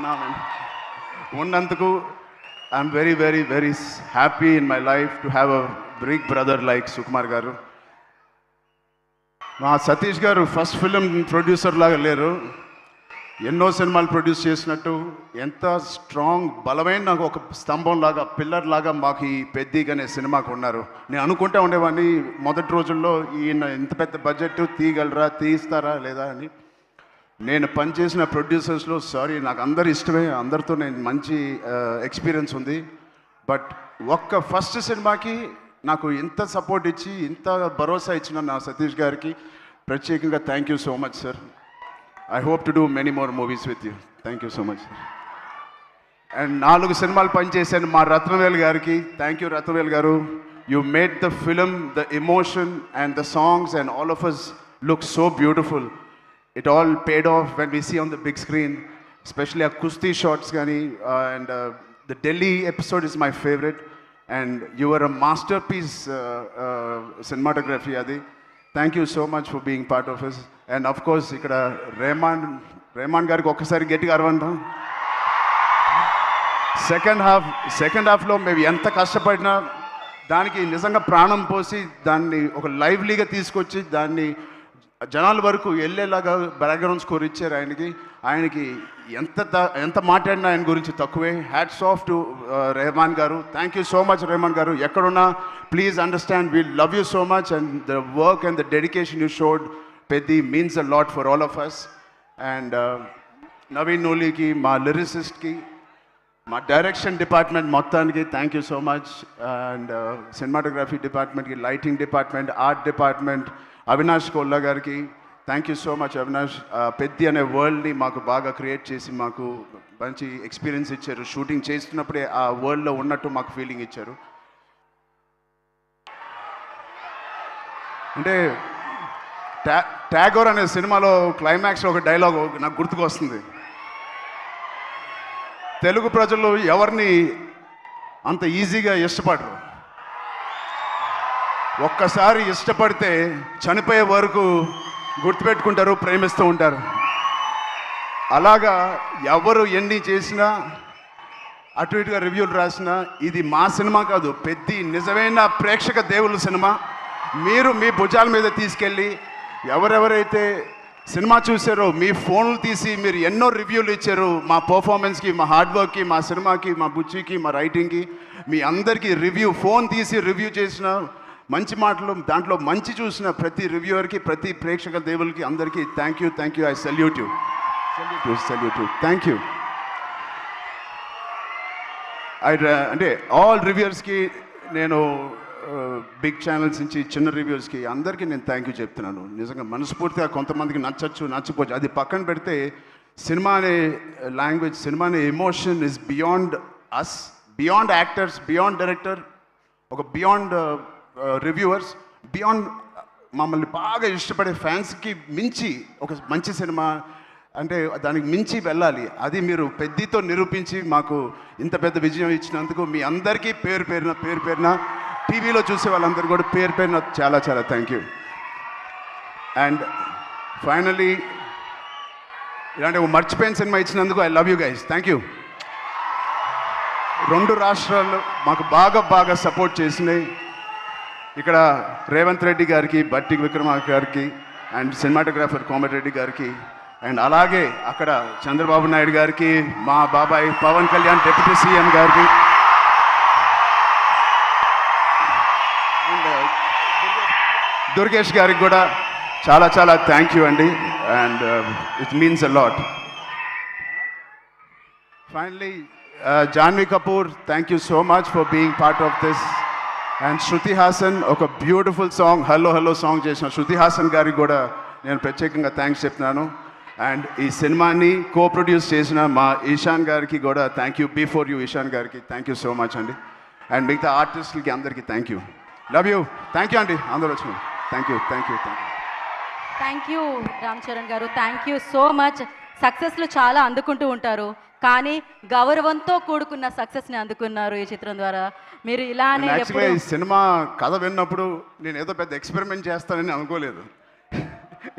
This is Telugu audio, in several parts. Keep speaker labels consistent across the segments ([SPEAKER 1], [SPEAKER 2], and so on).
[SPEAKER 1] నా ఉన్నందుకు I'm very very very happy in my life to have a big brother like Sukumar garu. మా సతీష్ గారు ఫస్ట్ ఫిలిం ప్రొడ్యూసర్ లాగా లేరు, ఎన్నో సినిమాలు ప్రొడ్యూస్ చేసినట్టు ఎంత స్ట్రాంగ్ బలమైన ఒక స్తంభం లాగా పిల్లర్ లాగా మాకు ఈ పెద్దిగా అనే సినిమాకు ఉన్నారు. నేను అనుకుంటా ఉండేవాడిని మొదటి రోజుల్లో ఈయన ఇంత పెద్ద బడ్జెట్ తీయగలరా, తీస్తారా లేదా అని. నేను పనిచేసిన ప్రొడ్యూసర్స్లో సారీ నాకు అందరు ఇష్టమే, అందరితో నేను మంచి ఎక్స్పీరియన్స్ ఉంది. బట్ ఒక్క ఫస్ట్ సినిమాకి నాకు ఇంత సపోర్ట్ ఇచ్చి ఇంత భరోసా ఇచ్చిన నా సతీష్ గారికి ప్రత్యేకంగా thank you so much sir. I hope to do many more movies with you. Thank you so much sir. And 4 సినిమాలు పనిచేశాను మా రత్నవేల్ గారికి. Thank you Ratnavel garu. You made the film, the emotion and the songs and all of us look so beautiful. It all paid off when we see on the big screen, especially our Kusti shots gani, and the Delhi episode is my favorite, and you were a masterpiece cinematography adi. Thank you so much for being part of us. And of course ikkada Rehman gariki okkasari gettiga arvanda. second half lo మేము ఎంత కష్టపడినా దానికి నిజంగా ప్రాణం పోసి దాన్ని ఒక లైవ్లీగా తీసుకొచ్చి దాన్ని జనాల వరకు వెళ్ళేలాగా బ్యాక్గ్రౌండ్ స్కోర్ ఇచ్చారు ఆయనకి ఎంత మాట్లాడినా ఆయన గురించి తక్కువే. హ్యాట్స్ ఆఫ్ టు రెహమాన్ గారు. Thank you so much Rahman గారు. ఎక్కడున్నా please understand we love you so much and the work and the dedication you showed Peddi means a lot for all of us. And Naveen నూలికి, మా లిరిసిస్ట్కి, మా డైరెక్షన్ డిపార్ట్మెంట్ మొత్తానికి thank you so much. And cinematography డిపార్ట్మెంట్కి, lighting department, art department, Avinash Kolla గారికి thank you so much. Avinash Peddi అనే వరల్డ్ని మాకు బాగా క్రియేట్ చేసి మాకు మంచి ఎక్స్పీరియన్స్ ఇచ్చారు. షూటింగ్ చేస్తున్నప్పుడే ఆ వరల్డ్లో ఉన్నట్టు మాకు ఫీలింగ్ ఇచ్చారు. అంటే ట్యాగోర్ అనే సినిమాలో క్లైమాక్స్లో ఒక డైలాగ్ నాకు గుర్తుకు వస్తుంది. తెలుగు ప్రజలు ఎవరిని అంత ఈజీగా ఇష్టపడరు, ఒక్కసారి ఇష్టపడితే చనిపోయే వరకు గుర్తుపెట్టుకుంటారు, ప్రేమిస్తూ ఉంటారు. అలాగా ఎవరు ఎన్ని చేసినా అటు ఇటుగా రివ్యూలు రాసినా ఇది మా సినిమా కాదు, పెద్ది నిజమైన ప్రేక్షక దేవుళ్ళ సినిమా. మీరు మీ భుజాల మీద తీసుకెళ్ళి ఎవరెవరైతే సినిమా చూసారో మీ ఫోన్లు తీసి మీరు ఎన్నో రివ్యూలు ఇచ్చారు మా పర్ఫార్మెన్స్కి, మా హార్డ్ వర్క్కి, మా సినిమాకి, మా బుచ్చికి, మా రైటింగ్కి. మీ అందరికీ ఫోన్ తీసి రివ్యూ చేసిన మంచి మాటలు, దాంట్లో మంచి చూసిన ప్రతి రివ్యూవర్కి, ప్రతి ప్రేక్షక దేవులకి అందరికీ thank you. I salute you. Thank you. అంటే ఆల్ రివ్యూవర్స్కి నేను బిగ్ ఛానల్స్ నుంచి చిన్న రివ్యూస్కి అందరికీ నేను థ్యాంక్ యూ చెప్తున్నాను. నిజంగా మనస్ఫూర్తిగా కొంతమందికి నచ్చకపోవచ్చు, అది పక్కన పెడితే సినిమా అనే లాంగ్వేజ్, సినిమా అనే emotion is beyond us, beyond actors, beyond director, ఒక బియాండ్ రివ్యూవర్స్, బియాండ్ మమ్మల్ని బాగా ఇష్టపడే ఫ్యాన్స్కి మించి ఒక మంచి సినిమా అంటే దానికి మించి వెళ్ళాలి. అది మీరు పెద్దితో నిరూపించి మాకు ఇంత పెద్ద విజయం ఇచ్చినందుకు మీ అందరికీ పేరు పేరున టీవీలో చూసే వాళ్ళందరూ కూడా పేరున చాలా థ్యాంక్ యూ. అండ్ ఫైనలీ ఇలాంటి ఒక మర్చిపోయిన సినిమా ఇచ్చినందుకు I love you guys. Thank you. 2 రాష్ట్రాలు మాకు బాగా సపోర్ట్ చేసినాయి. ఇక్కడ రేవంత్ రెడ్డి గారికి, బట్టి విక్రమార్క గారికి, అండ్ సినిమాటోగ్రాఫర్ కోమటిరెడ్డి గారికి, అండ్ అలాగే అక్కడ చంద్రబాబు నాయుడు గారికి, మా బాబాయ్ పవన్ కళ్యాణ్ డిప్యూటీ సీఎం గారికి, అండ్ దుర్గేష్ గారికి కూడా చాలా థ్యాంక్ యూ అండి. And it means a lot. Finally Janhvi Kapoor, thank you so much for being part of this. And Shruti Haasan ఒక బ్యూటిఫుల్ సాంగ్ హలో సాంగ్ చేసిన శృతి హాసన్ గారికి కూడా నేను ప్రత్యేకంగా థ్యాంక్స్ చెప్తున్నాను. అండ్ ఈ సినిమాని ప్రొడ్యూస్ చేసిన మా ఈశాన్ గారికి కూడా thank you. Before you Ishaan గారికి థ్యాంక్ యూ సో మచ్ అండి. అండ్ మిగతా ఆర్టిస్టులకి అందరికీ thank you. Love you. Thank you అండి అందరూ వచ్చిన. థ్యాంక్
[SPEAKER 2] యూ రామ్ చరణ్ గారు. Thank you so much. సక్సెస్లు చాలా అందుకుంటూ ఉంటారు, కానీ గౌరవంతో కూడుకున్న సక్సెస్ని అందుకున్నారు ఈ చిత్రం ద్వారా. మీరు ఇలానే
[SPEAKER 1] ఈ సినిమా కథ విన్నప్పుడు నేను ఏదో పెద్ద ఎక్స్పెరిమెంట్ చేస్తానని అనుకోలేదు.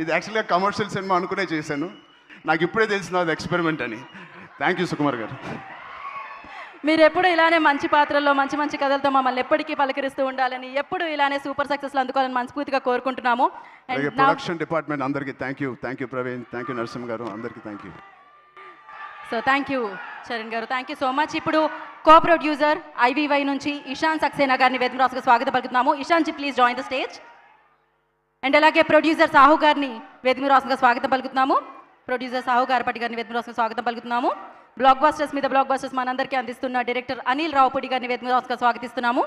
[SPEAKER 1] ఇది యాక్చువల్గా కమర్షియల్ సినిమా అనుకునే చేశాను. నాకు ఇప్పుడే తెలిసిన అది ఎక్స్పెరిమెంట్ అని. థ్యాంక్ యూ సుకుమార్ గారు.
[SPEAKER 2] మీరు ఎప్పుడు ఇలానే మంచి పాత్రల్లో మంచి మంచి కథలతో మమ్మల్ని ఎప్పటికీ పలకరిస్తూ ఉండాలని, ఎప్పుడు ఇలానే సూపర్ సక్సెస్లు అందుకోవాలని మనస్ఫూర్తిగా కోరుకుంటున్నాము.
[SPEAKER 1] అలాగే ప్రొడక్షన్ డిపార్ట్మెంట్ అందరికీ thank you Praveen, thank you Narasimha గారు, అందరికీ thank you.
[SPEAKER 2] So thank you Charan గారు, థ్యాంక్ యూ సో మచ్. ఇప్పుడు కో ప్రొడ్యూసర్ IVY నుంచి ఇషాన్ సక్సేనా గారిని వేదిక రాసుగా స్వాగతం పలుకుతున్నాము. Ishaan ji please join the stage. And అలాగే ప్రొడ్యూసర్ సాహు గారిని వేదిక రాసుగా స్వాగతం పలుకుతున్నాము. ప్రొడ్యూసర్ సాహు గారపటి గారిని వేదిక రాసుగా స్వాగతం పలుకుతున్నాము. బ్లాక్ బస్టర్స్ మీద బ్లాక్ బస్టర్స్ మనందరికీ అందిస్తున్న డైరెక్టర్ అనిల్ రావుపూడి గారిని వేదిక రాసుగా స్వాగతిస్తున్నాము.